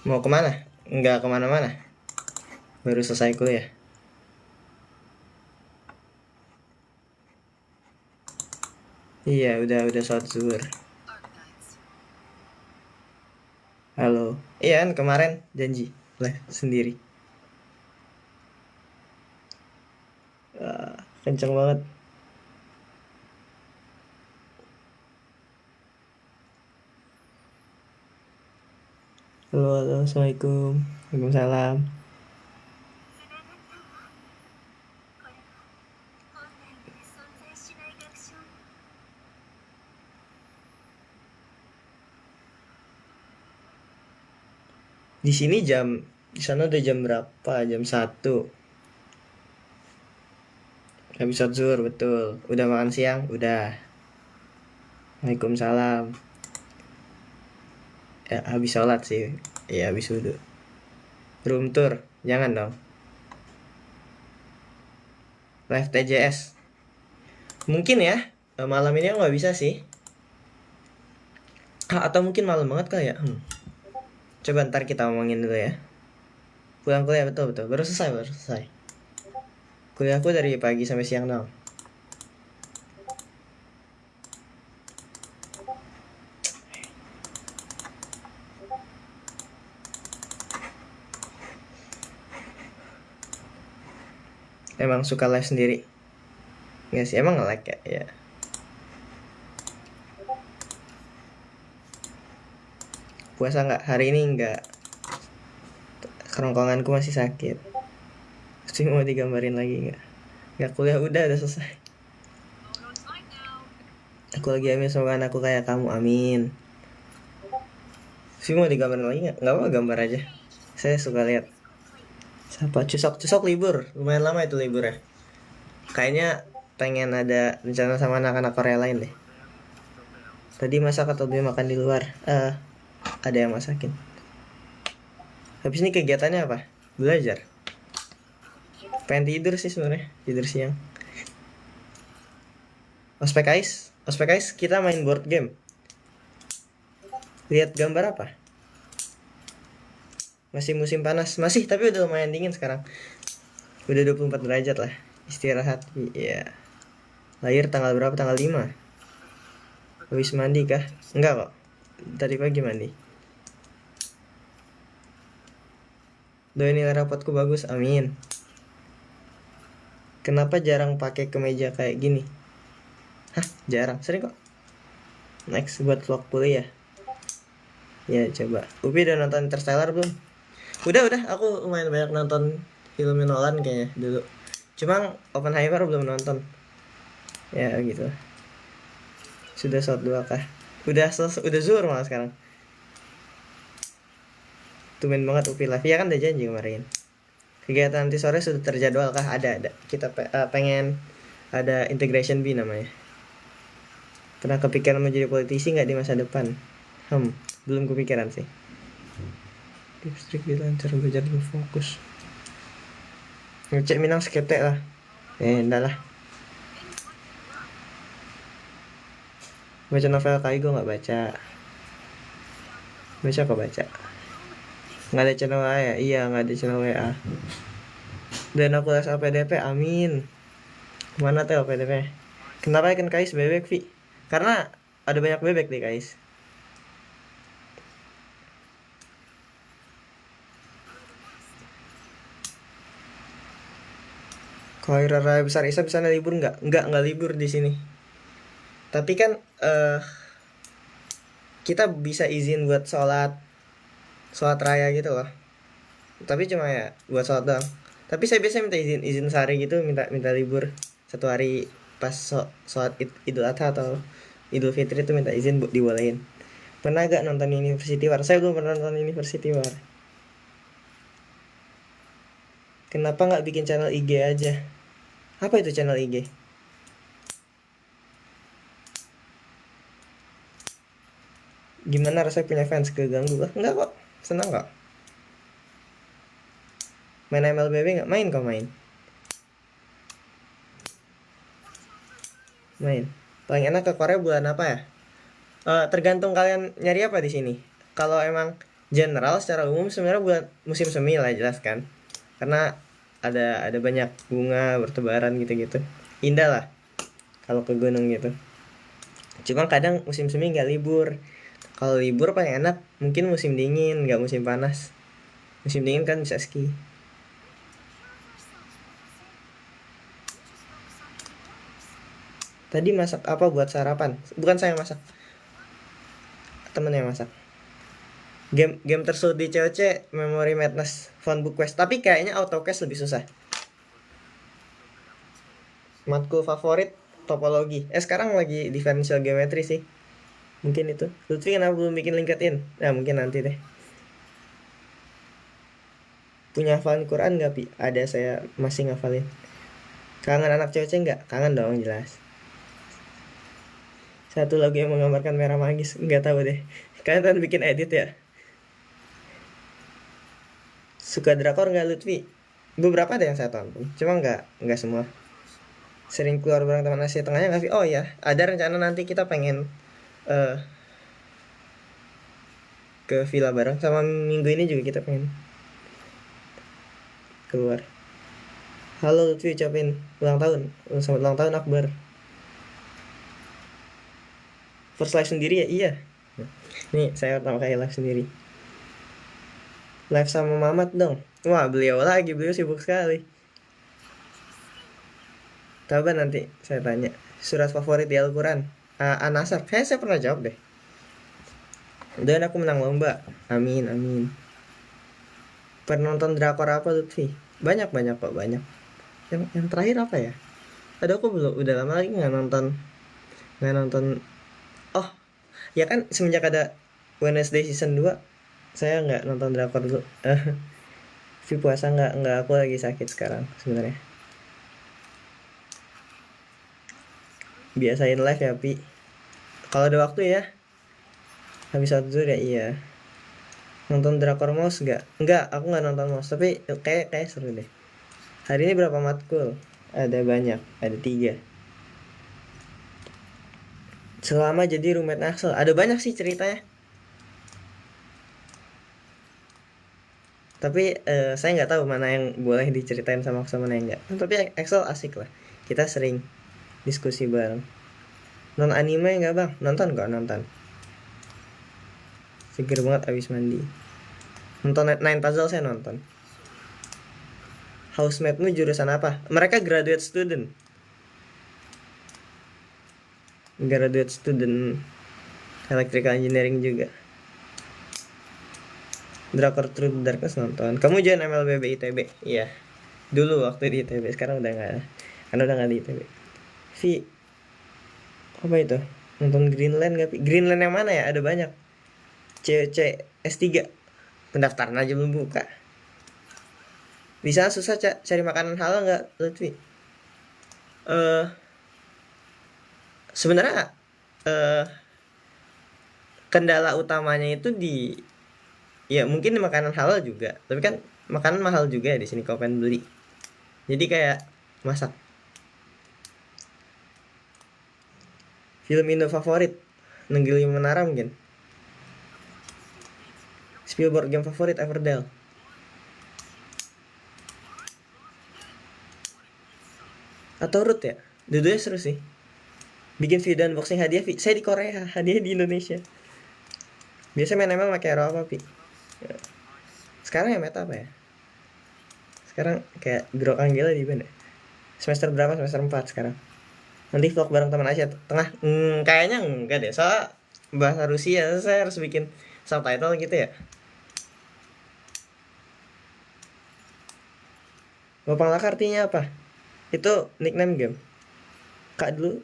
Mau kemana? Nggak kemana-mana. Baru selesai kuliah. Iya, udah sholat zuhur. Halo. Iya kan kemarin janji lah sendiri. Kenceng banget. Halo, assalamualaikum. Waalaikumsalam. Di sini di sana udah jam berapa? Jam 1. Habis sholat zuhur, betul. Udah makan siang? Udah. Waalaikumsalam. Ya, habis sholat sih. Iya, habis wudhu. Room tour? Jangan dong. Live TJS? Mungkin ya. Malam ini aku nggak bisa sih. Atau mungkin malam banget kali ya. Coba ntar kita omongin dulu ya. Pulang kuliah, betul. Baru selesai. Kuliahku dari pagi sampai siang dong. Emang suka live sendiri? Nggak sih, emang nge-like ya? Ya. Puasa nggak? Hari ini nggak. Kerongkonganku masih sakit. Pasti mau digambarin lagi nggak? Nggak, kuliah udah selesai. Aku lagi hamil, semoga anakku kayak kamu, amin. Sih mau digambarin lagi nggak? Nggak apa, gambar aja. Saya suka lihat. Siapa? Cusok libur. Lumayan lama itu libur ya. Kayaknya pengen ada rencana sama anak-anak Korea lain deh. Tadi masak atau beli makan di luar? Ada yang masakin. Habis ini kegiatannya apa? Belajar. Pengen tidur sih sebenarnya, tidur siang. Ospek kita main board game. Lihat gambar apa? Masih musim panas, masih, tapi udah lumayan dingin sekarang. Udah 24 derajat lah. Istirahat. Iya. Lahir tanggal berapa? Tanggal 5. Habis mandi kah? Enggak kok. Tadi pagi mandi. Doain nilai rapotku bagus, amin. Kenapa jarang pakai kemeja kayak gini? Hah, jarang. Sering kok. Next buat vlog kuliah. Ya coba. Upi udah nonton Interstellar belum? Udah. Aku lumayan banyak nonton film Nolan kayaknya dulu. Cuma Oppenheimer belum nonton. Ya gitu. Sudah sholat 2 kah? Udah zuhur malah sekarang. Tumben banget Upi live. Ya kan udah janji kemarin. Kegiatan nanti sore sudah terjadwal kah? Ada. Kita pengen ada integration B namanya. Pernah kepikiran menjadi politisi nggak di masa depan? Belum kepikiran sih. Lipstick dilancar, belajar lebih fokus. Ngecek Minang seketek lah. Enggak lah. Baca novel Kaigo nggak baca. Baca kok baca. Nggak ada channel WA ya? Iya, nggak ada channel WA. Dan aku les LPDP, amin. Mana tuh LPDP? Kenapa ikan kais bebek, Vi? Karena ada banyak bebek nih, kais. Kalau hari raya besar Isa bisa libur nggak? Nggak libur di sini. Tapi kan kita bisa izin buat sholat raya gitu loh. Tapi cuma ya buat sholat doang. Tapi saya biasanya minta izin sehari gitu, minta libur 1 hari pas sholat Idul Adha atau Idul Fitri itu minta izin dibolehin. Pernah gak nonton University War? Saya belum pernah nonton University War. Kenapa nggak bikin channel IG aja? Apa itu channel IG? Gimana rasanya punya fans? Keganggu lah? Enggak kok, senang kok. Main MLBB nggak? Main kok, main. Paling enak ke Korea bulan apa ya? Tergantung kalian nyari apa di sini. Kalau emang general secara umum sebenarnya bulan musim semi lah, jelas kan, karena ada banyak bunga bertebaran gitu-gitu, indah lah kalau ke gunung gitu. Cuma kadang musim semi nggak libur. Kalau libur paling enak mungkin musim dingin, nggak musim panas. Musim dingin kan bisa ski. Tadi masak apa buat sarapan? Bukan saya masak, temen yang masak. Game tersulit di COC Memory Madness Phone Book Quest, tapi kayaknya AutoCAD lebih susah. Matkul favorit topologi. Sekarang lagi differential geometry sih. Mungkin itu. Lutfi kenapa belum bikin LinkedIn? Nah, mungkin nanti deh. Punya hafalan Quran nggak, Pi? Ada, saya masih ngafalin. Kangen anak COC nggak? Kangen dong, jelas. Satu lagu yang menggambarkan merah magis. Nggak tahu deh. Kalian kan bikin edit ya? Suka drakor nggak, Lutfi? Beberapa ada yang saya tonton. Cuma nggak semua. Sering keluar bareng teman Asia Tengahnya nggak, Fi? Oh ya, ada rencana nanti kita pengen eh ke villa bareng. Sama minggu ini juga kita pengen keluar. Halo Lutfi, ucapin ulang tahun. Selamat ulang tahun Akbar. First live sendiri ya? Iya. Nih, saya pertama kali live sendiri. Live sama Mamat dong. Wah, beliau lagi, beliau sibuk sekali. Coba nanti saya tanya. Surat favorit di Al-Quran? An-Nasr. Kayaknya saya pernah jawab deh. Dan aku menang lomba. Amin, amin. Pernah nonton drakor apa Lutfi? Banyak kok, banyak. Yang terakhir apa ya? Aduh, aku belum, udah lama lagi nggak nonton. Oh, ya kan semenjak ada Wednesday season 2 saya nggak nonton drakor dulu. Si puasa nggak, aku lagi sakit sekarang sebenarnya. Biasain live ya, Pi. Kalau ada waktu ya, habis waktu itu ya, iya. Nonton drakor Mouse nggak? Nggak, aku nggak nonton Mouse, tapi kayak seru deh. Hari ini berapa matkul? Ada banyak, ada 3. Selama jadi roommate Naksel, ada banyak sih ceritanya. Tapi saya nggak tahu mana yang boleh diceritain sama mana yang nggak. Tapi Excel asik lah. Kita sering diskusi bareng. Non anime nggak bang? Nonton kok, nonton. Seger banget abis mandi. Nonton Nine Puzzle saya nonton. Housemate-mu jurusan apa? Mereka graduate student. Graduate student electrical engineering juga. Drakor True Darkness nonton. Kamu join MLBB ITB? Iya. Dulu waktu di ITB, sekarang udah nggak. Karena udah nggak di ITB. V, apa itu? Nonton Greenland nggak? Greenland yang mana ya? Ada banyak. C S3. Pendaftaran aja belum buka. Di sana susah cari makanan halal nggak, Lutfi? Eh, sebenarnya eh kendala utamanya itu di, ya mungkin di makanan halal juga, tapi kan makanan mahal juga ya di sini kalau pengen beli. Jadi kayak masak. Film Indo favorit? Nenggil Menara mungkin. Spielberg game favorit Everdell. Atau Root ya? Dua-duanya seru sih. Bikin video unboxing hadiah, saya di Korea, hadiah di Indonesia. Biasa main ML pakai hero apa, Pi? Sekarang ya meta apa ya? Sekarang kayak Grok Anggela di mana? Semester berapa? Semester 4 sekarang. Nanti vlog bareng teman Asia Tengah. Kayaknya enggak deh. Soalnya bahasa Rusia saya harus bikin subtitle gitu ya. Bapang Laka artinya apa? Itu nickname game. Kak dulu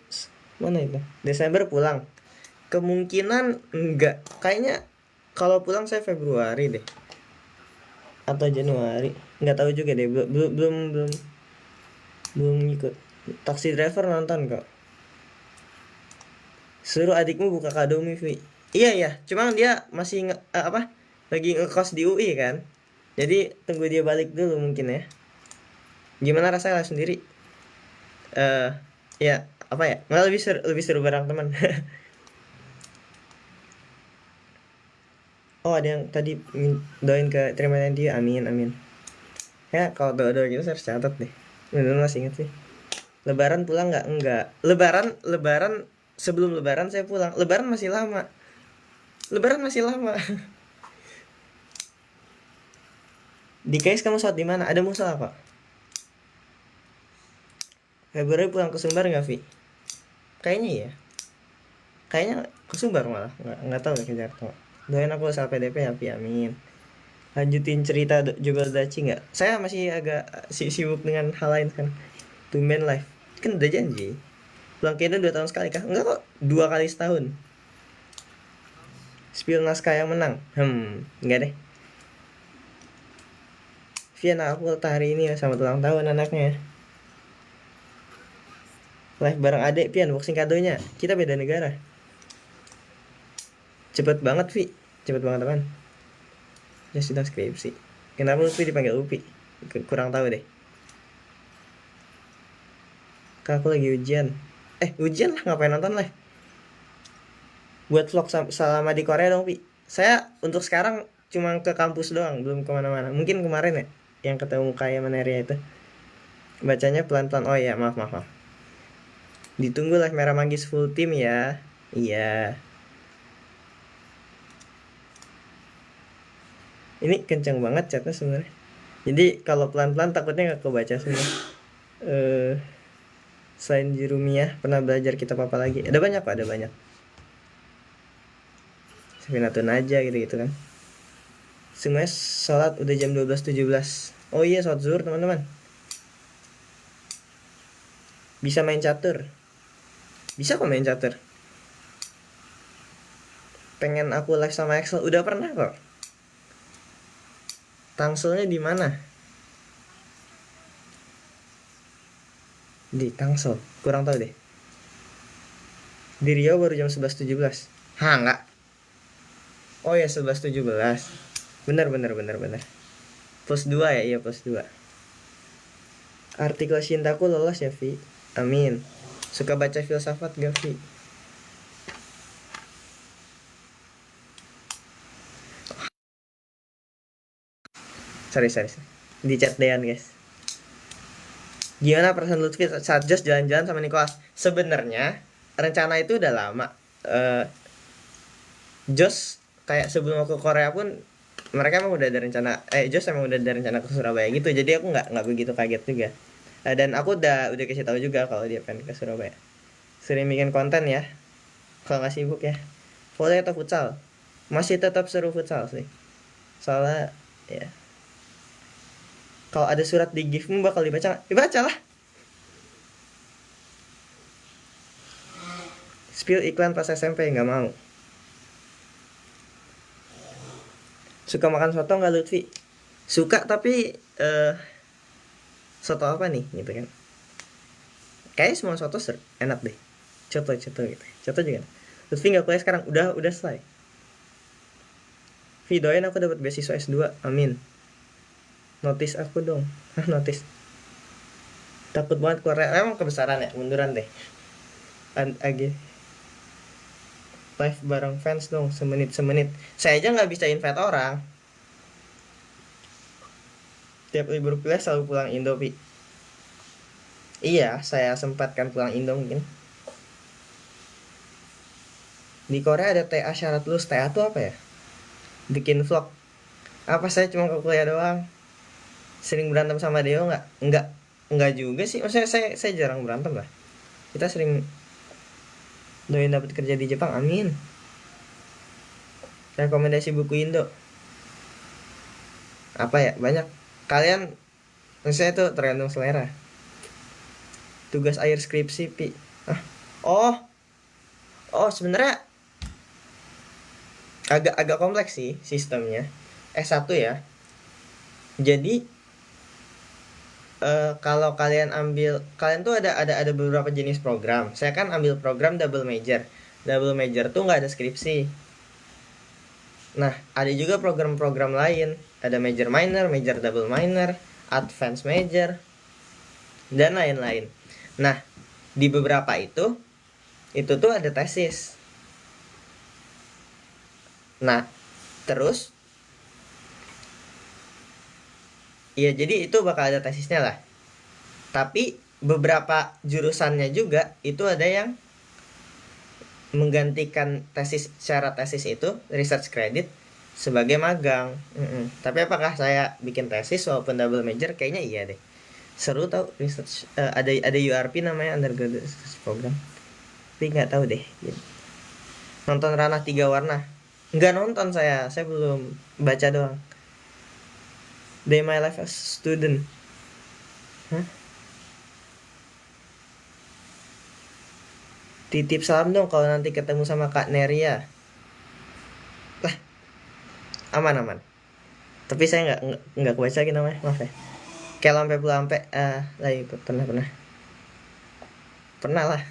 mana itu? Desember pulang. Kemungkinan enggak. Kayaknya kalau pulang saya Februari deh. Atau Januari. Nggak tahu juga deh. Belum ikut. Taxi Driver nonton kok. Suruh adikmu buka kado Mivi. Iya ya, cuma dia masih apa? Lagi ngekos di UI kan. Jadi tunggu dia balik dulu mungkin ya. Gimana rasanya lah sendiri? Eh ya, apa ya? Nggak, lebih seru bareng teman. Oh, ada yang tadi doain ke terima nanti, amin amin. Ya kalau doa gitu saya harus catat deh. Bener masih inget sih. Lebaran pulang nggak? Enggak. Lebaran sebelum Lebaran saya pulang. Lebaran masih lama. Lebaran masih lama. Di KS kamu sholat di mana? Ada musola kok. Februari pulang ke Sumbar nggak, Vi? Kayaknya ya. Kayaknya ke Sumbar malah. Nggak tahu deh ke Jakarta. Doain aku asal PDP ya, Vi. Amin. Lanjutin cerita jual daci nggak? Saya masih agak sibuk dengan hal lain kan. Tumben live. Kan udah janji. Pulang ke Indo 2 tahun sekali kah? Enggak kok. 2 kali setahun. Spill naskah yang menang. Enggak deh. Vian aku hari ini ya, selamat ulang tahun anaknya. Live bareng adek Pian, boxing kadonya. Kita beda negara. Cepet banget Vi. Cepet banget teman. Ya sudah skripsi. Kenapa Upi dipanggil Upi? Kurang tahu deh. Kak aku lagi ujian. Ujian lah, ngapain nonton lah. Buat vlog selama di Korea dong Pi. Saya untuk sekarang cuma ke kampus doang, belum kemana-mana. Mungkin kemarin ya yang ketemu kayak Maneria itu. Bacanya pelan-pelan. Oh ya, maaf. Ditunggu lah Merah Manggis full team ya. Iya. Ini kencang banget chatnya sebenarnya. Jadi kalau pelan-pelan takutnya nggak kebaca semua. Selain Jurumiyah pernah belajar kitab apa lagi? Ada banyak kok, ada banyak. Safinatun aja gitu kan. Semuanya sholat udah jam 12.17. Oh iya, sholat zuhur teman-teman. Bisa main catur. Bisa kok main catur. Pengen aku live sama Excel, udah pernah kok. Tangselnya di mana? Di Tangsel, kurang tahu deh. Di Riau baru jam 11.17. Hah, enggak. Oh ya, 11.17. Bener. Plus 2 ya, iya plus 2. Artikel cintaku lolos ya, Vi. Amin. Suka baca filsafat gak, Vi? Sorry. Di chat Dean, guys. Gimana perasaan Lutfi saat Jos jalan-jalan sama Nicholas? Sebenarnya rencana itu udah lama. Jos kayak sebelum aku ke Korea pun mereka emang udah ada rencana. Jos emang udah ada rencana ke Surabaya gitu. Jadi aku nggak begitu kaget juga. Dan aku udah kasih tahu juga kalau dia pengen ke Surabaya. Sering bikin konten ya. Kalau nggak sibuk ya. Volley atau futsal? Masih tetap seru futsal sih. Soalnya ya. Kalau ada surat di giftmu bakal dibaca lah. Spill iklan pas SMP nggak mau. Suka makan soto nggak Lutfi? Suka tapi soto apa nih gitu kan? Kayaknya semua soto enak deh. Coto gitu. Coto juga. Lutfi nggak kuliah sekarang, udah selesai. Videoin aku dapat beasiswa S2, amin. Notis aku dong. Notis. Takut banget keluar. Emang kebesaran ya, munduran deh. Age. Live bareng fans dong, semenit. Saya aja nggak bisa invite orang. Tiap libur kuliah selalu pulang Indo, Pi. Iya, saya sempatkan pulang Indo mungkin. Di Korea ada TA syarat lulus. TA itu apa ya? Bikin vlog. Apa saya cuma ke kuliah doang? Sering berantem sama Deo nggak? Enggak juga sih. Maksudnya saya jarang berantem lah. Kita sering doain dapat kerja di Jepang, amin. Rekomendasi buku Indo apa ya? Banyak. Kalian, maksudnya itu tergantung selera. Tugas akhir skripsi, Pi. Oh sebenarnya agak kompleks sih sistemnya. S1 ya. Jadi kalau kalian tuh ada beberapa jenis program. Saya kan ambil program double major. Double major tuh nggak ada skripsi. Nah, ada juga program-program lain. Ada major minor, major double minor, advance major, dan lain-lain. Nah, di beberapa itu tuh ada tesis. Nah, Terus ya jadi itu bakal ada tesisnya lah. Tapi beberapa jurusannya juga itu ada yang menggantikan tesis, secara tesis itu research credit sebagai magang. Tapi apakah saya bikin tesis walaupun double major? Kayaknya iya deh. Seru tau research. Ada URP namanya, undergraduate research program. Tapi nggak tahu deh. Nonton Ranah Tiga Warna? Nggak nonton saya belum, baca doang. Day My Life as Student. Hah? Titip salam dong kalau nanti ketemu sama Kak Neria. Lah, aman. Tapi saya nggak kebaca lagi namanya, maaf ya. Kayak lampe lagi pernah lah.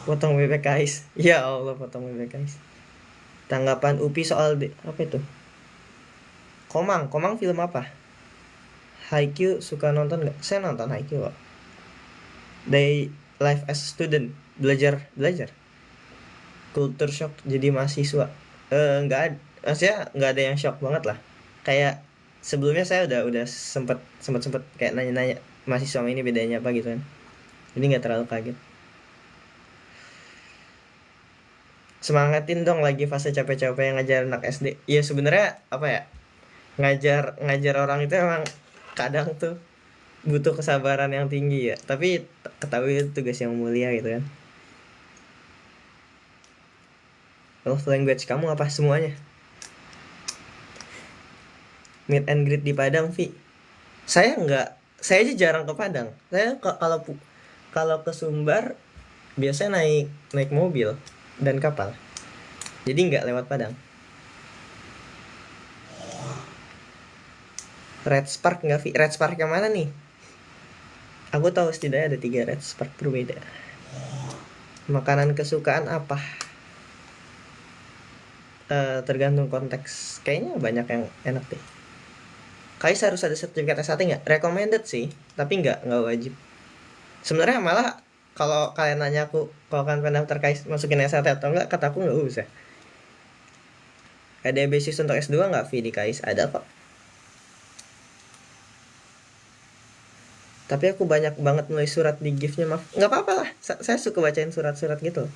Potong BPKIS. Ya Allah, potong BPKIS. Tanggapan UPI soal apa itu? Komang film apa? Haikyuu suka nonton nggak? Saya nonton Haikyuu kok. Day Life as Student, belajar culture shock jadi mahasiswa. Nggak maksudnya nggak ada yang shock banget lah. Kayak sebelumnya saya udah sempet kayak nanya mahasiswa ini bedanya apa gitu kan. Jadi nggak terlalu kaget. Semangatin dong lagi fase capek-capek yang ngajar anak SD. Ya sebenarnya apa ya, ngajar orang itu emang kadang tuh butuh kesabaran yang tinggi ya, tapi ketahui itu tugas yang mulia gitu kan. Love language kamu apa semuanya? Meet and greet di Padang, Vi. Saya aja jarang ke Padang. Saya kalau ke Sumbar biasanya naik mobil dan kapal. Jadi nggak lewat Padang. Red Spark nggak, Vi? Red Spark yang mana nih? Aku tahu setidaknya ada 3 Red Spark berbeda. Makanan kesukaan apa? Tergantung konteks. Kayaknya banyak yang enak deh. Kais harus ada sertifikat S1 nggak? Recommended sih, tapi nggak wajib. Sebenarnya malah kalau kalian nanya aku, kalau kalian pengen daftar Kais masukin S1 atau enggak, kataku nggak usah. Ada basis untuk S2 nggak, Vi, di Kais? Ada kok. Tapi aku banyak banget nulis surat di GIF-nya, maaf. Nggak apa-apa lah, saya suka bacain surat-surat gitu.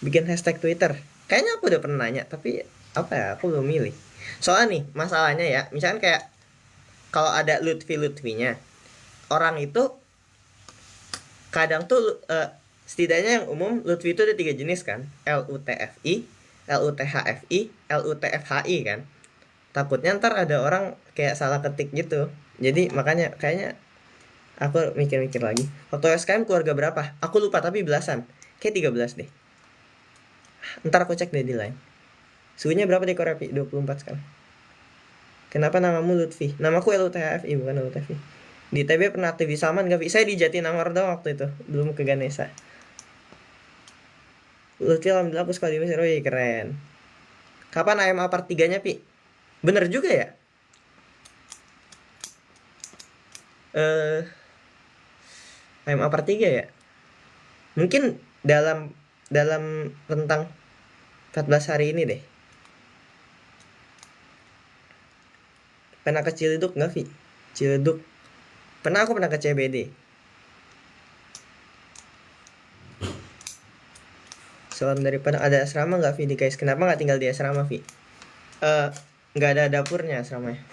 Bikin hashtag Twitter. Kayaknya aku udah pernah nanya, tapi apa ya, aku belum milih. Soalnya nih, masalahnya ya, misalkan kayak kalau ada Lutfi-Lutfinya, orang itu kadang tuh setidaknya yang umum Lutfi itu ada 3 jenis kan. LUTFI, LUTHFI, LUTFHI kan. Takutnya ntar ada orang kayak salah ketik gitu. Jadi makanya kayaknya aku mikir-mikir lagi. Waktu SKM keluarga berapa? Aku lupa tapi belasan. Kayak 13 deh. Ntar aku cek deh di line. Suhunya berapa di Korea, Pi? 24 sekarang. Kenapa namamu Lutfi? Namaku LUTHFI, bukan LUTFI. Di TB pernah aktif di Salman gak, Pi? Saya di Jatinangor doang waktu itu, belum ke Ganesha. Lutfi alhamdulillah aku sekolah di Mesir. Oh iya, keren. Kapan AMA part 3-nya, Pi? Bener juga ya? AMA part 3 ya? Mungkin dalam rentang 14 hari ini deh. Pernah ke Ciledug nggak, Vi? Ciledug. Aku pernah ke CBD. Salam dari Padang. Ada asrama nggak, Vi, di guys? Kenapa nggak tinggal di asrama, Vi? Nggak ada dapurnya asramanya.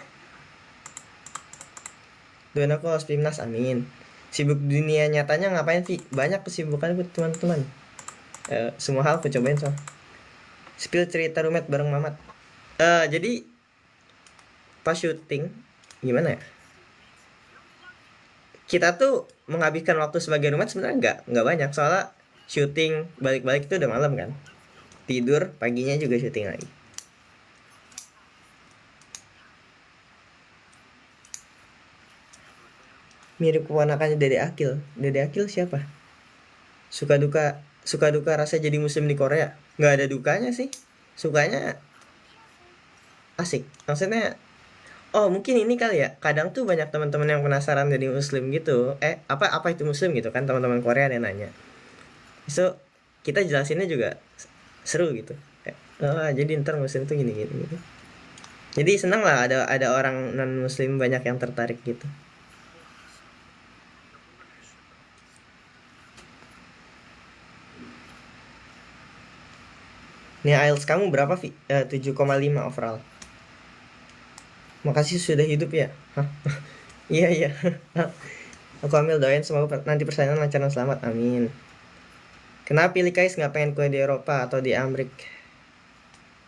Doain aku harus Pimnas, amin. Sibuk dunia nyatanya ngapain, Vi? Banyak kesibukan teman-teman. Semua hal aku cobain so. Spill cerita roommate bareng Mamat. Jadi pas syuting gimana ya? Kita tuh menghabiskan waktu sebagai roommate sebenarnya nggak banyak, soalnya syuting balik-balik itu udah malam kan. Tidur paginya juga syuting lagi. Mirip keponakannya Dede Akil. Dede Akil siapa? Suka duka rasa jadi muslim di Korea. Nggak ada dukanya sih. Sukanya asik. Maksudnya mungkin ini kali ya. Kadang tuh banyak teman-teman yang penasaran jadi muslim gitu. Apa itu muslim gitu kan, teman-teman Korea ada yang nanya. So kita jelasinnya juga seru gitu. Jadi ntar muslim tuh gini gini gitu. Jadi senang lah ada orang non muslim banyak yang tertarik gitu. Nih IELTS kamu berapa, Vi? 7,5 overall. Makasih sudah hidup ya. Hah? Iya iya. Aku ambil, doain semoga nanti persaingan lancar dan selamat. Amin. Kenapa pilih Kais, nggak pengen kuliah di Eropa atau di Amerika?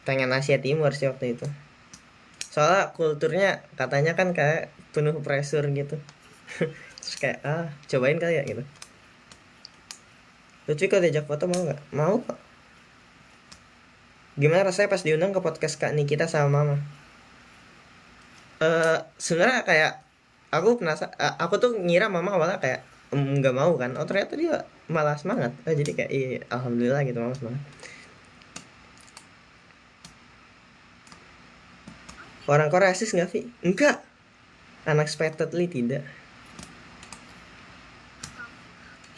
Pengen Asia Timur sih waktu itu. Soalnya kulturnya katanya kan kayak penuh pressure gitu. Terus kayak cobain kali ya gitu. Lutfi kalau diajak foto mau nggak? Mau kok. Gimana rasanya pas diundang ke podcast Kak Nikita sama Mama? Sebenarnya kayak aku penasaran, aku tuh ngira Mama awalnya kayak nggak mau kan. Oh ternyata dia malah semangat. Jadi kayak iya, alhamdulillah gitu, Mama semangat. Orang Korea rasis nggak, Vi? Enggak. Unexpectedly tidak.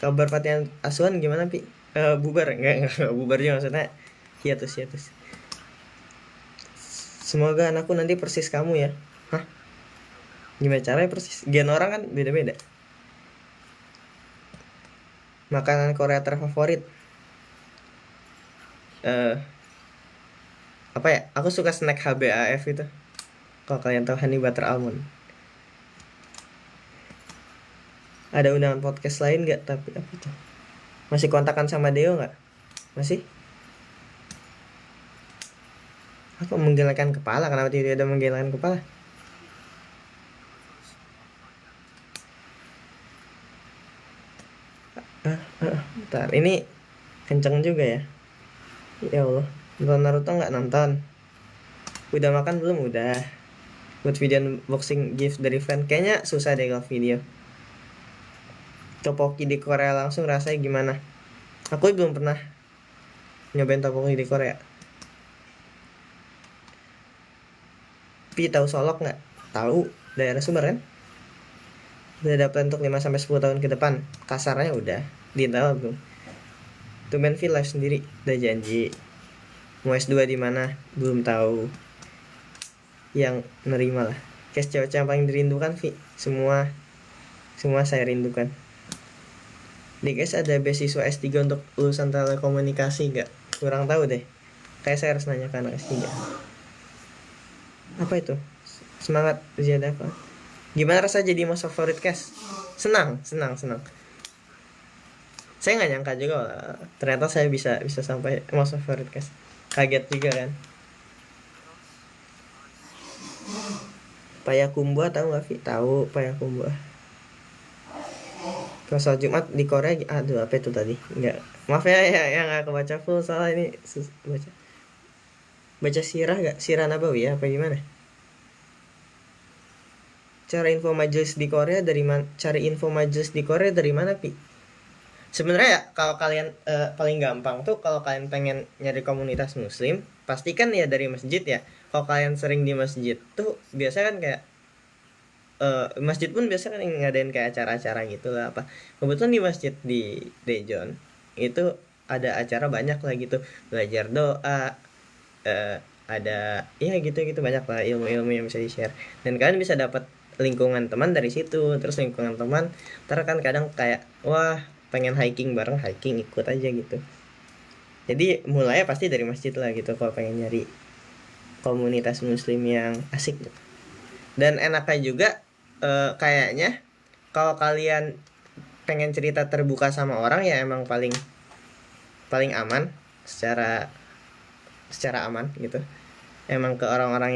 Kabar Patian Asuhan gimana, Pi? Bubar enggak bubar juga maksudnya. Hiatus hiatus. Semoga anakku nanti persis kamu ya. Hah? Gimana caranya persis? Gen orang kan beda-beda. Makanan Korea terfavorit. eh Apa ya? Aku suka snack HBAF itu. Kalau kalian tahu honey butter almond. Ada undangan podcast lain nggak? Tapi apa itu? Masih kontakan sama Deo nggak? Masih? Apa menggelengkan kepala? Kenapa tidak ada menggelengkan kepala? Bentar, ini kenceng juga ya. Ya Allah, nonton Naruto nggak nonton? Udah makan belum? Udah. Buat video unboxing gift dari fan kayaknya susah deh kalau video. Topoki di Korea langsung rasanya gimana? Aku belum pernah nyobain topoki di Korea. Pi tahu Solok nggak? Tahu, daerah Sumber kan? Udah ada plan untuk 5 sampai 10 tahun ke depan. Kasarnya udah. Diintal belum? Tumen V live sendiri, udah janji. Mau S2 di mana? Belum tahu. Yang nerima lah. Case cewek yang paling dirindukan, Vi. Semua saya rindukan. Di guys ada beasiswa S3 untuk lulusan telekomunikasi gak? Kurang tahu deh. Kayak saya harus nanya ke anak S3. Apa itu? Semangat Ziada apa? Gimana rasa jadi most favorit cast? Senang. Saya nggak nyangka juga lah. Ternyata saya bisa sampai most favorit cast. Kaget juga kan. Payakumbuh tahu nggak, Vi? Tahu Payakumbuh. Kalau soal Jumat di Korea, aduh apa itu tadi? Enggak. Maaf ya yang nggak kebaca full, salah ini baca sirah gak? Sirah Nabawi ya apa gimana? Cari info majelis di Korea dari mana, Pi? Sebenarnya ya kalau kalian paling gampang tuh kalau kalian pengen nyari komunitas muslim, pastikan ya dari masjid ya. Kalau kalian sering di masjid tuh biasa kan kayak masjid pun biasa kan ngadain kayak acara-acara gitu lah apa. Kebetulan di masjid di Daejeon itu ada acara banyak lah gitu, belajar doa, ada ya gitu banyak lah ilmu-ilmu yang bisa di-share, dan kalian bisa dapat lingkungan teman dari situ. Terus lingkungan teman ntar kan kadang kayak wah pengen hiking bareng, hiking ikut aja gitu. Jadi mulainya pasti dari masjid lah gitu kalau pengen nyari komunitas muslim yang asik gitu. Dan enaknya juga kayaknya kalau kalian pengen cerita terbuka sama orang ya emang paling aman secara aman gitu. Emang ke orang-orang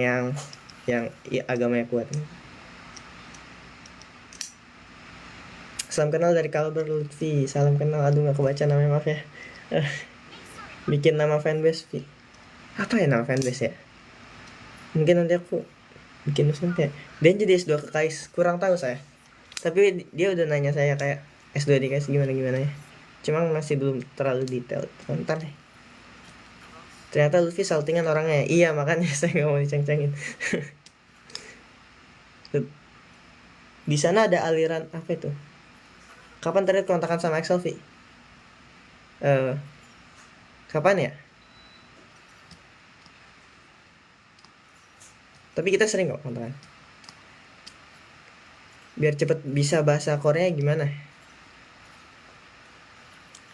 yang agamanya kuat. Salam kenal dari Kalber Lutfi. Salam kenal. Aduh gak kebaca namanya, maaf ya. Bikin nama fanbase, Vi. Apa ya nama fanbase ya? Mungkin nanti aku bikin nanti ya. Dan jadi S2 ke KAIS. Kurang tahu saya. Tapi dia udah nanya saya kayak S2 di KAIS gimana ya. Cuma masih belum terlalu detail. Ntar deh. Ternyata Lutfi saltingan orangnya. Iya makanya saya gak mau diceng-cengin. Di sana ada aliran apa itu? Kapan terakhir kontakan sama Excel, Vi? Kapan ya? Tapi kita sering kok nonton. Biar cepet bisa bahasa Korea gimana?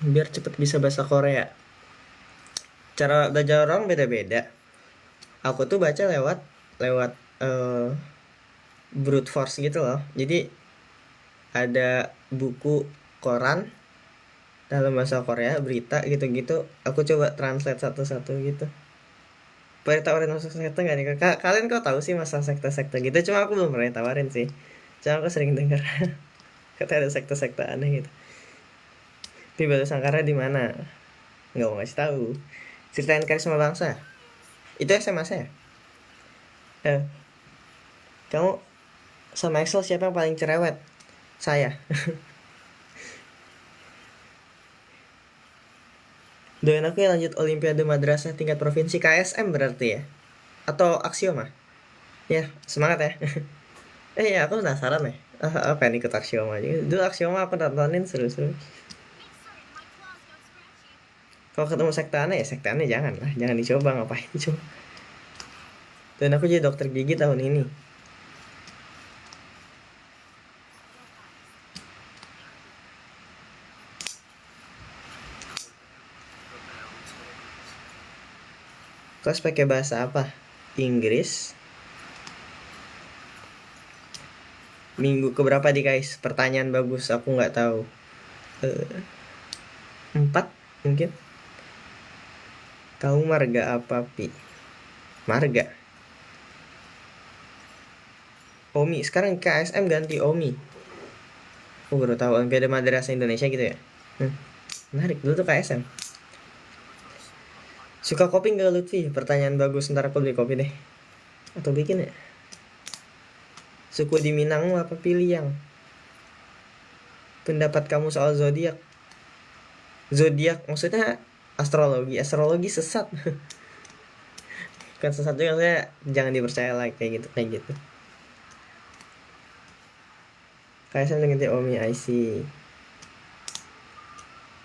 Biar cepet bisa bahasa Korea. Cara belajar orang beda-beda. Aku tuh baca lewat brute force gitu loh. Jadi ada buku koran dalam bahasa Korea, berita gitu-gitu. Aku coba translate satu-satu gitu. Pernah tawarin masuk sekte gak nih? Kalian kok tahu sih masalah sekte-sekte gitu? Cuma aku belum pernah tawarin sih. Cuma aku sering dengar kata ada sekte-sekte aneh gitu. Tapi Batu Sangkara di mana? Nggak mau ngasih tahu. Ceritain Karisma Bangsa. Itu SMA saya. Kamu sama Excel siapa yang paling cerewet? Saya. Doain aku ya lanjut Olimpiade Madrasah tingkat provinsi KSM berarti ya? Atau Aksioma? Ya, semangat ya. Ya aku penasaran ya. Apa yang ikut Aksioma aja. Dulu Aksioma aku nontonin seru-seru. Kalau ketemu sekte aneh ya sekte aneh jangan lah. Jangan dicoba, ngapain coba. Dan aku jadi dokter gigi tahun ini. Kelas pakai bahasa apa? Inggris. Minggu keberapa di guys? Pertanyaan bagus, aku nggak tahu. 4 mungkin. Kamu marga apa, Pi? Marga. Omi. Sekarang KSM ganti Omi. Aku baru tahu Olimpiade Madrasah Indonesia gitu ya. Menarik, dulu tuh KSM. Suka kopi nggak Lutfi? Pertanyaan bagus, ntar aku beli kopi deh. Atau bikin ya? Suku di Minang apa pilih yang? Pendapat kamu soal zodiak? Zodiak maksudnya astrologi. Astrologi sesat. Kan sesat juga, saya jangan dipercaya lah kayak gitu. Kayak saya ganti Omi IC.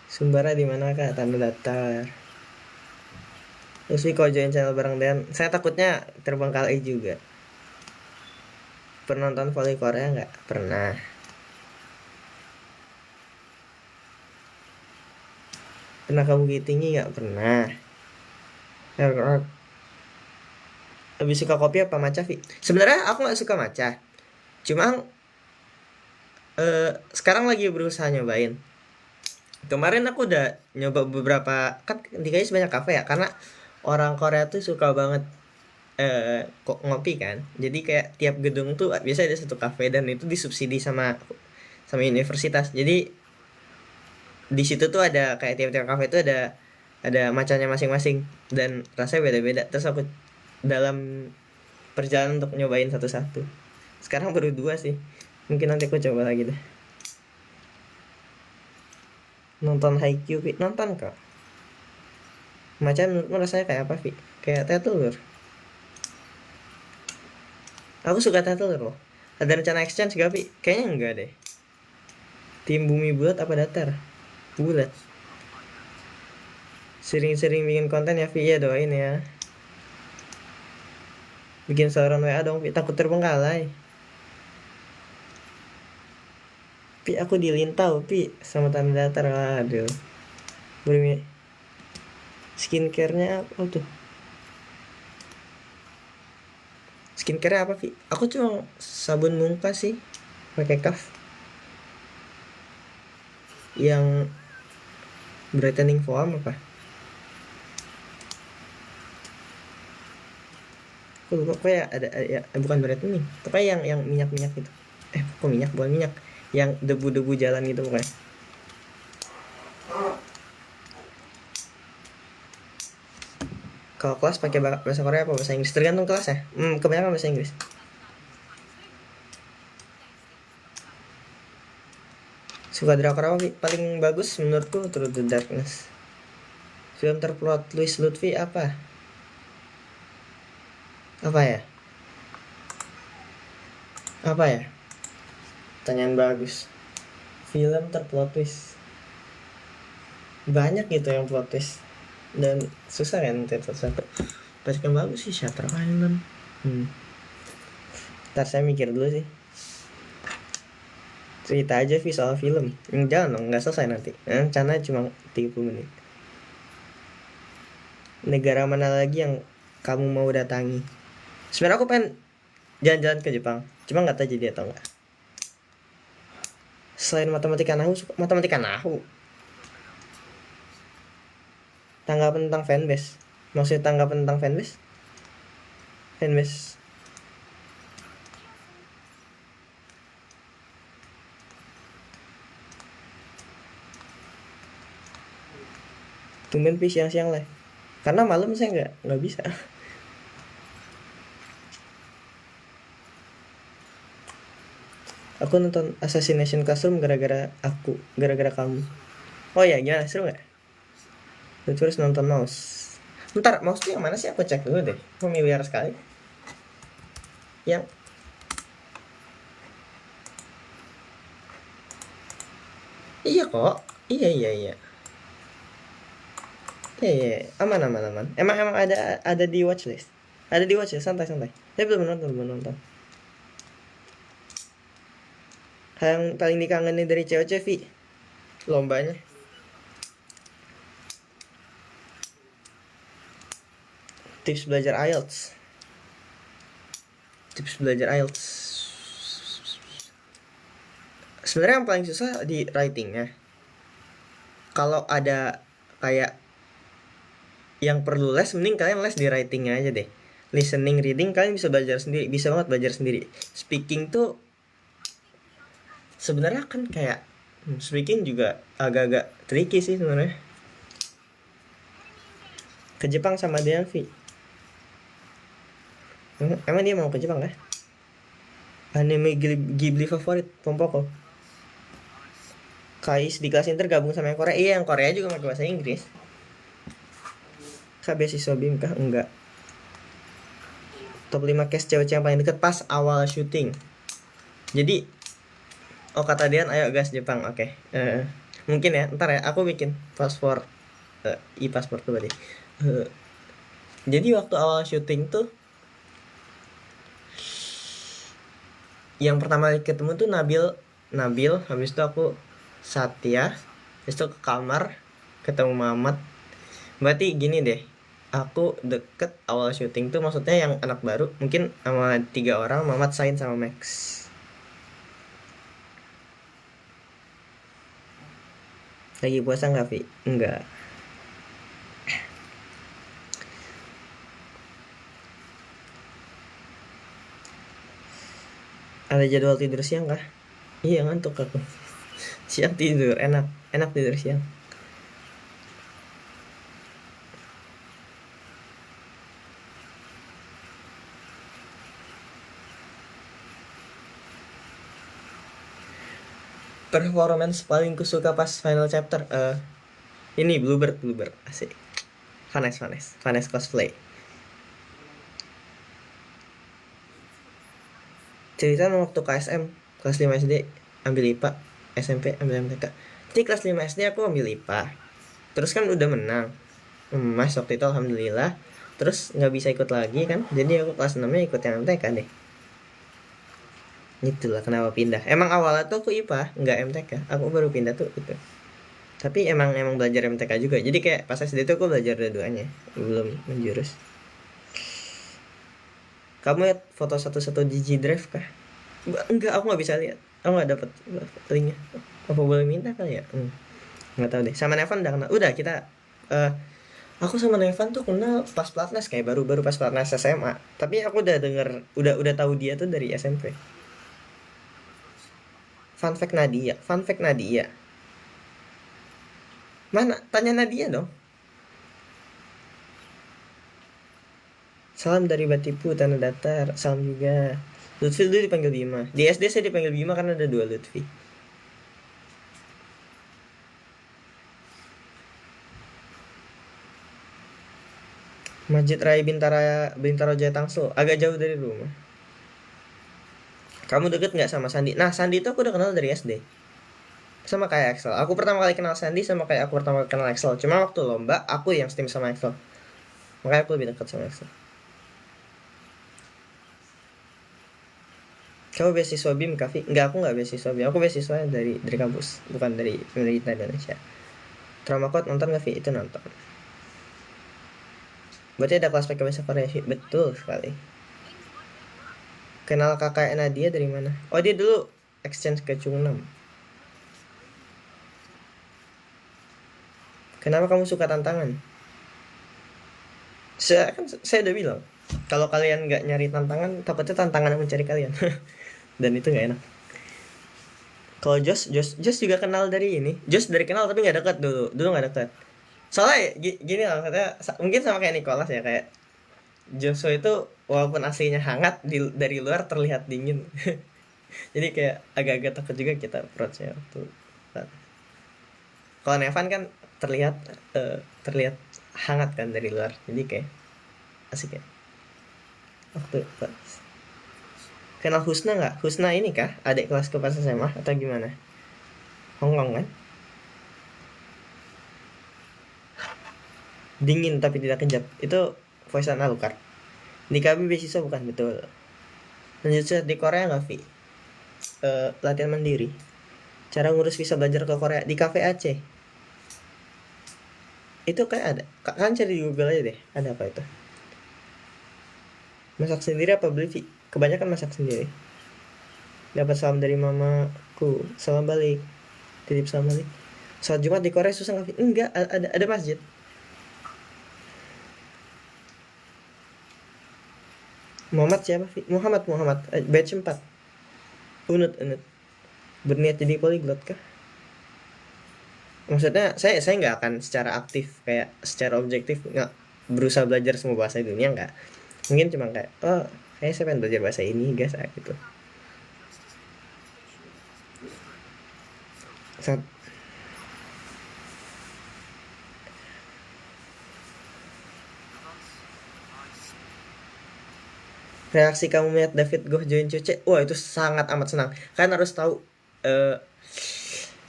Sumbara di mana kak? Tanda datar. Terus kok join channel bareng Dan? Saya takutnya terbengkalai juga. Pernah nonton volley Korea nggak? Pernah. Pernah ke Bukit Tinggi nggak? Pernah. Lebih suka kopi apa matcha, Vi? Sebenarnya aku nggak suka matcha. Cuma sekarang lagi berusaha nyobain. Kemarin aku udah nyoba beberapa, kan di guys banyak kafe ya, karena orang Korea tuh suka banget kok ngopi kan. Jadi kayak tiap gedung tuh biasa ada satu kafe dan itu disubsidi sama universitas. Jadi di situ tuh ada kayak tiap-tiap kafe tuh ada macamnya masing-masing dan rasanya beda-beda. Terus aku dalam perjalanan untuk nyobain satu-satu. Sekarang baru 2 sih. Mungkin nanti aku coba lagi deh. Nonton Haikyuu, Vi? Nonton kok. Macam menurutmu rasanya kayak apa, Vi? Kayak teh telur. Aku suka teh telur loh. Ada rencana exchange gak, Vi? Kayaknya enggak deh. Tim bumi bulat apa datar? Bulat. Sering-sering bikin konten ya, Vi. Ya doain ya. Bikin saluran WA dong, Vi. Takut terbengkalai. Pi aku dilintau, Pi, sama tanda datar. Aduh. Belum. Skincare-nya apa tuh? Skincare apa, Vi? Aku cuma sabun muka sih. Pakai Kaf. Yang brightening foam apa? Aku lupa, kayak ada ya, bukan brightening. Pokoknya yang minyak-minyak gitu. Kok minyak? Bukan minyak. Yang debu-debu jalan gitu pokoknya. Kalau kelas pakai bahasa Korea apa bahasa Inggris? Tergantung kelas ya. Kebanyakan bahasa Inggris. Suka drakor apa, paling bagus menurutku Through the Darkness. Film terplot Louis Lutfi apa? Apa ya? Pertanyaan bagus. Film terplot twist. Banyak gitu yang plot twist. Dan susah kan satu. Pasti kan bagus sih Shutter Island. Ntar saya mikir dulu sih. Cerita aja soal film. Jangan dong, nggak selesai nanti. Rencana cuma 30 menit. Negara mana lagi yang kamu mau datangi? Sebenarnya aku pengen jalan-jalan ke Jepang, cuma nggak tahu jadi atau enggak. Selain matematika nahu, suka matematika nahu. Tanggapan tentang fanbase. Maksudnya tanggapan tentang fanbase? Fanbase. Tumben pi siang-siang lah. Karena malam saya nggak bisa. Aku nonton Assassination Classroom gara-gara kamu. Oh ya, gimana, seru nggak? Lu terus nonton mouse. Bentar, mouse tuh yang mana sih? Aku cek dulu deh. Familiar sekali. Yang iya kok. Iya. Iya. Aman. Emang ada di watchlist. Ada di watchlist, santai. Saya belum nonton. Yang paling dikangenin dari cewek Vi, lombanya. Tips belajar IELTS. Sebenarnya yang paling susah di writingnya. Kalau ada kayak yang perlu les, mending kalian les di writingnya aja deh. Listening, reading kalian bisa belajar sendiri, bisa banget belajar sendiri. Speaking tuh sebenarnya kan kayak speaking juga agak-agak tricky sih sebenarnya. Ke Jepang sama Delphi. Emang dia mau ke Jepang kah? Anime Ghibli favorit Pompoko. Kais di kelas inter gabung sama yang Korea. Iya, yang Korea juga pakai bahasa Inggris. Kak beasiswa BIM kah? Enggak. Top 5 cast cewek yang paling deket pas awal syuting. Jadi kata Dian, ayo gas Jepang. Oke. Mungkin ya, ntar ya aku bikin paspor paspor tuh tadi. Jadi waktu awal syuting tuh yang pertama kali ketemu tuh Nabil, habis itu aku Satya, habis itu ke kamar ketemu Mamat. Berarti gini deh, aku deket awal syuting tuh maksudnya yang anak baru mungkin sama 3 orang, Mamat, Sain sama Max. Lagi puasa nggak Vi? Enggak. Ada jadwal tidur siang kah? Iya, ngantuk aku. Siang tidur enak tidur siang. Performance paling kusuka pas final chapter ini Bluebird asik. Vanes cosplay. Cerita waktu KSM kelas 5 SD ambil IPA, SMP ambil MTK. Jadi kelas 5 SD aku ambil IPA. Terus kan udah menang emas waktu itu alhamdulillah. Terus nggak bisa ikut lagi kan, jadi aku kelas 6 nya ikut yang MTK deh. Itulah kenapa pindah. Emang awalnya tuh aku IPA nggak MTK, aku baru pindah tuh itu. Tapi emang belajar MTK juga, jadi kayak pas SD tuh aku belajar dua-duanya, belum menjurus. Kamu lihat foto satu-satu di G Drive kah? Enggak, aku nggak bisa lihat. Aku nggak dapet linknya. Apa boleh minta kali ya? Nggak tahu deh. Sama Nevan udah kita aku sama Nevan tuh kenal pas Platnas, kayak baru pas Platnas SMA. Tapi aku udah denger, udah tahu dia tuh dari SMP. Fun fact Nadia. Mana? Tanya Nadia dong. Salam dari Batipu Tanah Datar. Salam juga. Lutfi dulu dipanggil Bima. Di SD saya dipanggil Bima karena ada 2 Lutfi. Masjid Raya Bintaro Jaya Tangsel, agak jauh dari rumah. Kamu deket nggak sama Sandi? Nah, Sandi itu aku udah kenal dari SD. Sama kayak Axel. Aku pertama kali kenal Sandi sama kayak aku pertama kali kenal Axel. Cuma waktu lomba aku yang steam sama Axel. Makanya aku lebih dekat sama Axel. Kamu beasiswa BIM Kavi? Enggak, aku nggak beasiswa BIM. Aku beasiswa dari kampus, bukan dari pemerintah Indonesia. Trauma Code nonton nggak Vi? Itu nonton. Berarti ada kelas pakai bahasa Korea sih. Betul sekali. Kenal kakak Nadia dari mana? Oh, dia dulu exchange ke Chungnam. Kenapa kamu suka tantangan? Saya udah bilang, kalau kalian nggak nyari tantangan, takutnya tantangan yang mencari kalian. Dan itu nggak enak. Kalau Jos juga kenal dari ini. Jos dari kenal tapi nggak dekat dulu nggak dekat. Soalnya gini lah, maksudnya mungkin sama kayak Nicholas ya, kayak Joshua itu walaupun aslinya hangat dari luar terlihat dingin. Jadi kayak agak-agak takut juga kita approach-nya waktu. Kalau Nevan kan terlihat terlihat hangat kan dari luar. Jadi kayak asik ya. Waktu pas. Kenal Husna nggak? Husna ini kah? Adik kelasku pas SMA atau gimana? Hongkong kan? Dingin tapi tidak kejap. Itu Voice Alukar. Di KB beasiswa bukan? Betul. Lanjut di Korea nggak Vi? Latihan mandiri. Cara ngurus visa belajar ke Korea di Cafe Aceh. Itu kayak ada. Kan cari di Google aja deh. Ada apa itu? Masak sendiri apa beli Vi? Kebanyakan masak sendiri. Dapat salam dari mamaku. Salam balik. Titip salam balik. Salat Jumat di Korea susah nggak Vi? Enggak, ada masjid. Muhammad siapa Vi? Muhammad batch 4. Unut berniat jadi polyglot kah? Maksudnya saya nggak akan secara aktif kayak secara objektif nggak berusaha belajar semua bahasa dunia, nggak. Mungkin cuma kayak kayak saya pengen belajar bahasa ini guys gitu. Reaksi kamu melihat David Goh join Cuce? Wah, itu sangat amat senang. Kalian harus tahu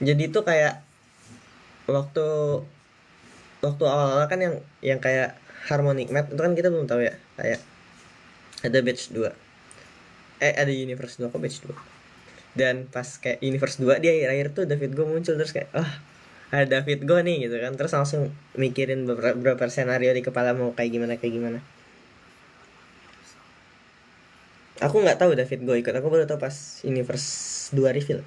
jadi itu kayak waktu awal-awal kan yang kayak Harmonic Math itu kan kita belum tahu ya, kayak ada batch 2. Ada Universe 2 kok batch 2. Dan pas kayak Universe 2 di akhir-akhir tuh David Goh muncul, terus kayak ada David Goh nih gitu kan. Terus langsung mikirin beberapa senario di kepala mau kayak gimana. Aku nggak tahu David Goh ikut, aku baru tahu pas Universe 2 reveal.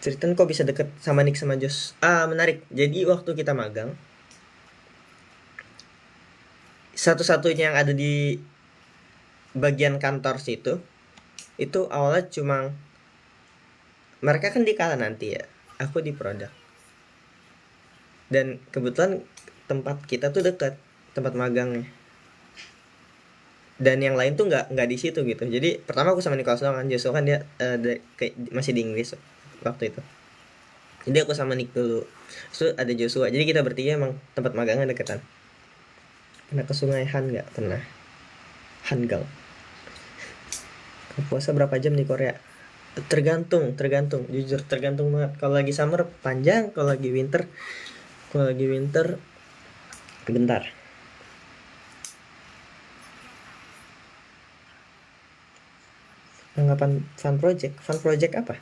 Ceritain kok bisa deket sama Nick sama Jos. Menarik. Jadi waktu kita magang, satu-satunya yang ada di bagian kantor situ itu awalnya cuma mereka kan di kala nanti ya, aku di produk. Dan kebetulan tempat kita tuh dekat tempat magangnya. Dan yang lain tuh nggak di situ gitu. Jadi pertama aku sama Nicholas doang kan, Joshua kan dia masih di Inggris waktu itu. Jadi aku sama Nick dulu. Terus ada Joshua. Jadi kita bertiga emang tempat magangnya deketan. Pernah ke Sungai Han nggak? Pernah. Hangal. Puasa berapa jam di Korea? Tergantung. Jujur tergantung banget. Kalau lagi summer panjang, kalau lagi winter bentar. Anggapan fun project apa?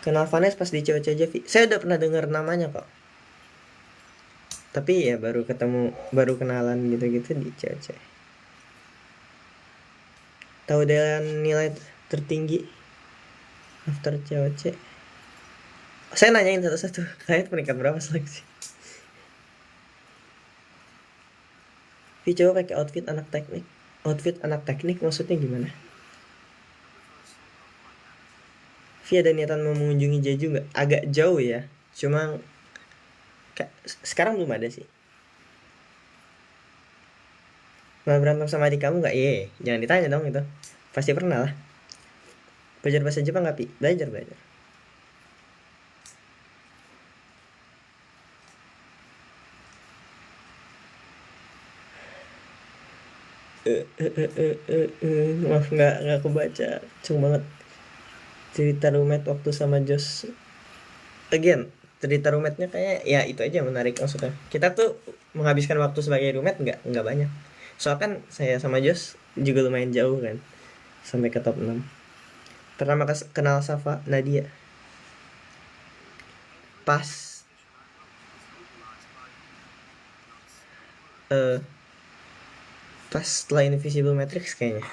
Kenal Vanes pas di COC aja. Saya udah pernah dengar namanya kok. Tapi ya baru kenalan gitu-gitu di COC. Tahu dengan nilai tertinggi after COC? Saya nanyain satu-satu. Kalian peringkat berapa seleksi? Coba pakai outfit anak teknik. Outfit anak teknik maksudnya gimana? Ada niatan mau mengunjungi Jeju nggak? Agak jauh ya. Cuma sekarang belum ada sih. Pernah berantem sama adik kamu nggak? Jangan ditanya dong itu. Pasti pernah lah. Belajar bahasa Jepang nggak Pi? Belajar. Maaf nggak kebaca. Cung banget. Cerita roommate waktu sama Jos. Again, cerita roommate-nya kayak ya itu aja yang menarik maksudnya. Kita tuh menghabiskan waktu sebagai roommate nggak banyak. Soalnya kan saya sama Jos juga lumayan jauh kan sampai ke top 6. Pertama kenal Safa Nadia pas eh pas setelah Invisible Matrix kayaknya.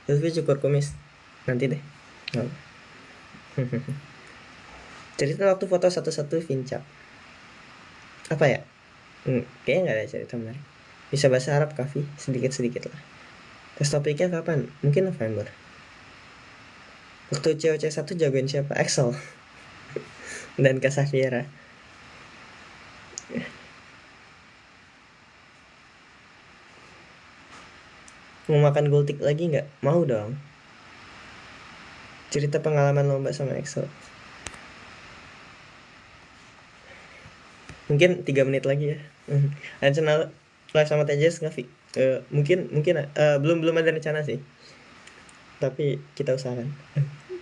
Lutfi cukur kumis nanti deh. Oh. Cerita waktu foto satu-satu Vincap apa ya? Kayaknya nggak ada cerita menarik. Bisa bahasa Arab Kavi sedikit-sedikit lah. Tes topiknya kapan? Mungkin November. Waktu COC1 jagoin siapa? Axel dan Casafiera. Mau makan gultik lagi nggak? Mau dong. Cerita pengalaman lomba sama Axel. Mungkin 3 menit lagi ya. Rencana live sama Tejas nggak Vi? Mungkin belum ada rencana sih. Tapi kita usahakan.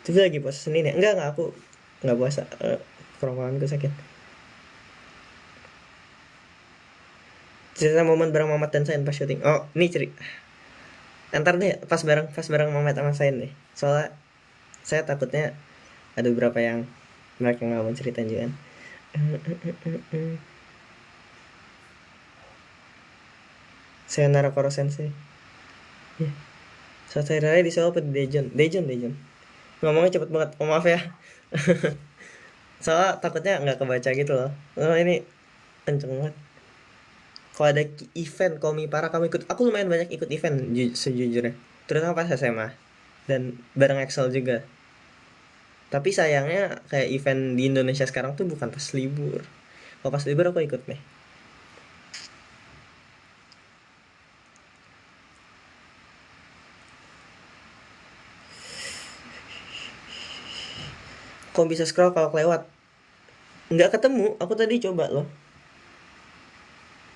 Tapi lagi puasa Senin ya? Enggak aku nggak puasa. Kerongkonganku sakit. Cerita momen bareng Mamat dan Sain pas syuting. Oh, ini cerita. Antar deh pas bareng Mamat sama Sain deh. Soalnya saya takutnya ada beberapa yang mereka nggak mau cerita juga. Sayonara Koro Sensei. Ya. Selesai raya di Solo apa di Dejon. Ngomongnya cepet banget. Oh, maaf ya. Soalnya takutnya nggak kebaca gitu loh. Oh, ini kenceng banget. Kalau ada event Komi Para kamu ikut. Aku lumayan banyak ikut event sejujurnya. Terutama pas SMA dan bareng Excel juga. Tapi sayangnya kayak event di Indonesia sekarang tuh bukan pas libur. Kalau pas libur aku ikut nih. Kok bisa scroll kalau kelewat? Nggak ketemu, aku tadi coba loh.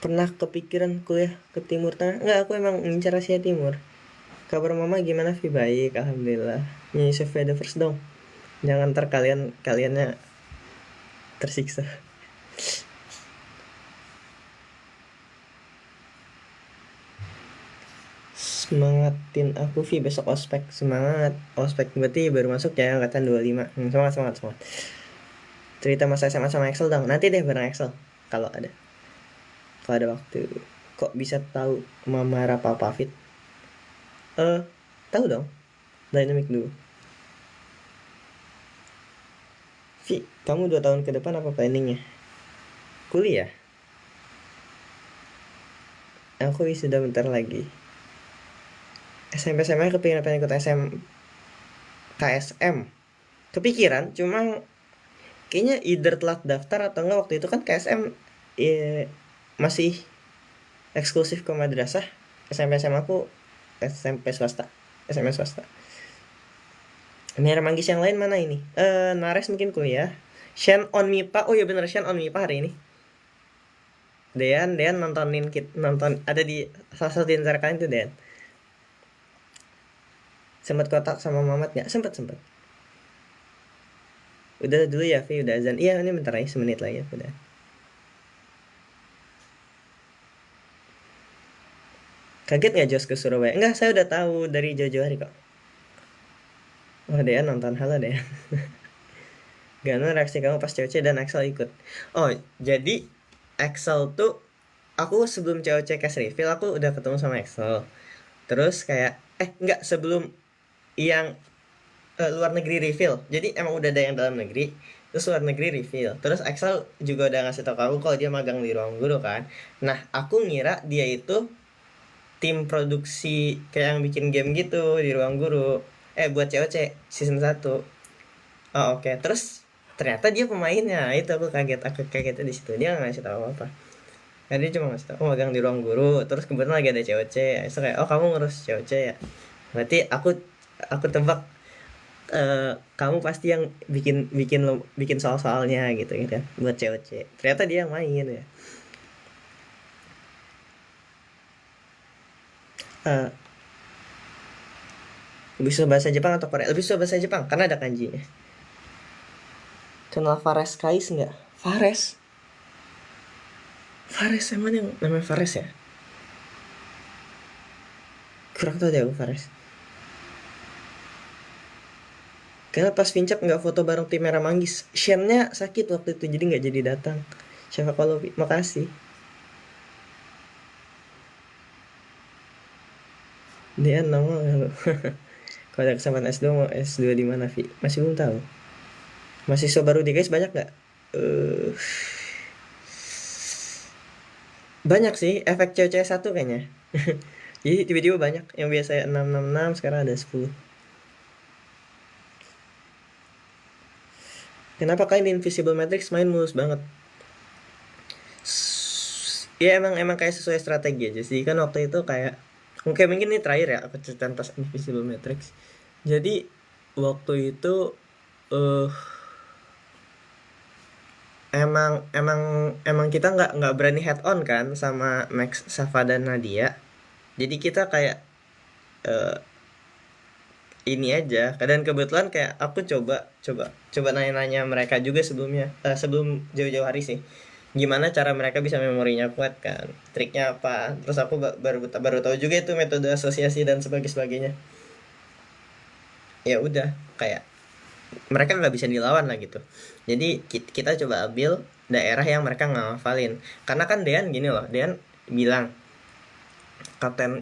Pernah kepikiran kuliah ke Timur Tengah? Nggak, aku emang ngincar Asia Timur. Kabar mama gimana Vi? Baik, alhamdulillah. Nyanyi Save the First dong. Jangan ntar kaliannya tersiksa. Semangatin aku Vi besok ospek. Semangat. Ospek berarti baru masuk ya angkatan 25. Semangat. Cerita masa SMA sama Excel dong. Nanti deh bareng Excel kalau ada. Kalau ada waktu. Kok bisa tahu Mama Rapa Fit? Tahu dong. Dynamic dulu. Vi, kamu 2 tahun ke depan apa planningnya? Kuliah? Aku sudah bentar lagi. SMP SMA kepikiran pengen ikut KSM. Kepikiran, cuma kayaknya either telat daftar atau enggak. Waktu itu kan KSM masih eksklusif ke madrasah. SMP SMA aku SMP swasta, SMA swasta. Ini Manggis yang lain mana ini? Nares mungkin kuliah. Shen on MIPA. Oh iya bener, Shen on MIPA hari ini. Dean nonton ada di salah satu di antara kalian tuh Dean. Sempat kotak sama Mamat nggak? Sempat. Udah dulu ya Vi, udah azan. Iya ini bentar lagi 1 menit lagi ya udah. Kaget nggak Jos ke Surabaya? Enggak, saya udah tahu dari jauh-jauh hari kok. Oh Dean nonton, halo Dean. Gimana reaksi kamu pas COC dan Axel ikut? Oh jadi Axel tuh aku sebelum COC cash reveal aku udah ketemu sama Axel. Terus kayak enggak sebelum yang luar negeri reveal. Jadi emang udah ada yang dalam negeri, terus luar negeri reveal. Terus Axel juga udah ngasih tau aku kalau dia magang di ruang guru kan. Nah aku ngira dia itu tim produksi kayak yang bikin game gitu di ruang guru. Buat COC season 1. Oh oke. Terus ternyata dia pemainnya. Itu aku kagetnya di situ. Dia nggak ngasih tahu apa. Nah, dia cuma ngasih tahu magang di ruang guru. Terus kebetulan lagi ada COC. So kayak kamu ngurus COC ya. Berarti aku tebak kamu pasti yang bikin soal-soalnya gitu ya buat COC. Ternyata dia yang main ya. Lebih suka bahasa Jepang atau Korea? Lebih suka bahasa Jepang karena ada kanjinya. Kenal Fares Kais nggak? Fares emang yang namanya Fares ya? Kurang tahu deh aku Fares. Karena pas Vincap nggak foto bareng tim Merah Manggis. Shennya sakit waktu itu jadi nggak jadi datang. Siapa kalau makasih. Dia nama kalau ada kesempatan S2 mau S2 di mana Vi? Masih belum tahu. Mahasiswa baru di guys banyak nggak? Banyak sih efek cewek satu kayaknya. Jadi tiba-tiba banyak yang biasa 666 sekarang ada 10. Kenapa kalian Invisible Matrix main mulus banget? Ya emang kayak sesuai strategi aja sih kan waktu itu kayak mungkin ini terakhir ya aku cerita tentang Invisible Matrix. Jadi waktu itu emang kita nggak berani head on kan sama Max, Safa dan Nadia. Jadi kita kayak ini aja. Dan kebetulan kayak aku coba nanya-nanya mereka juga sebelumnya sebelum jauh-jauh hari sih. Gimana cara mereka bisa memorinya kuat kan? Triknya apa? Terus aku baru tahu juga itu metode asosiasi dan sebagainya. Ya udah kayak mereka nggak bisa dilawan lah gitu. Jadi kita coba ambil daerah yang mereka nggak ngafalin. Karena kan Dean gini loh, Dean bilang kapten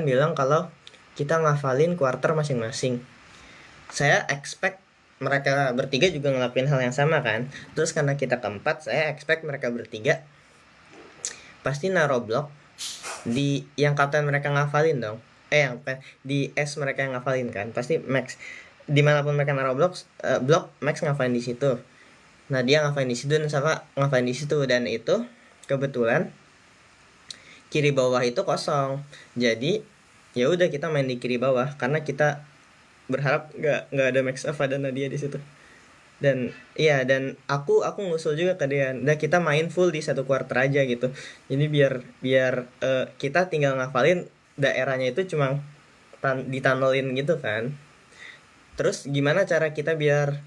bilang kalau kita ngafalin quarter masing-masing. Saya expect mereka bertiga juga ngelakuin hal yang sama kan. Terus karena kita keempat, saya expect mereka bertiga pasti naruh blok di yang kapten mereka ngafalin dong. Yang di S mereka yang ngafalin kan. Pasti Max dimanapun mereka naruh blok Max ngafalin di situ. Nah dia ngafalin di situ dan sama ngafalin di situ, dan itu kebetulan kiri bawah itu kosong. Jadi ya udah kita main di kiri bawah karena kita berharap nggak ada Max Ava dan Nadia di situ. Dan iya, dan aku ngusul juga ke dia. Nah kita main full di satu quarter aja gitu. Jadi biar kita tinggal ngafalin daerahnya itu cuma ditanolin gitu kan. Terus gimana cara kita biar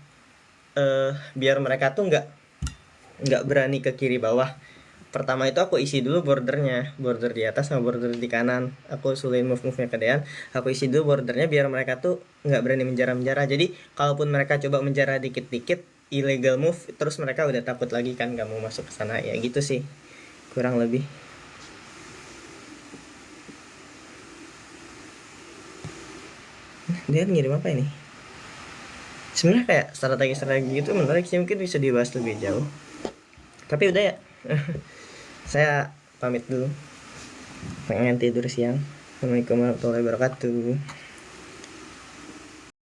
mereka tuh nggak berani ke kiri bawah. Pertama itu aku isi dulu border di atas sama border di kanan. Aku usulin move-nya ke Dean. Aku isi dulu bordernya biar mereka tuh nggak berani menjara-menjara. Jadi kalaupun mereka coba menjara dikit-dikit illegal move, terus mereka udah takut lagi kan nggak mau masuk ke sana. Ya gitu sih kurang lebih. Dean ngirim apa ini? Sebenarnya kayak strategi gitu menarik sih, mungkin bisa dibahas lebih jauh. Tapi udah ya. Saya pamit dulu. Pengen tidur siang. Assalamualaikum warahmatullahi wabarakatuh.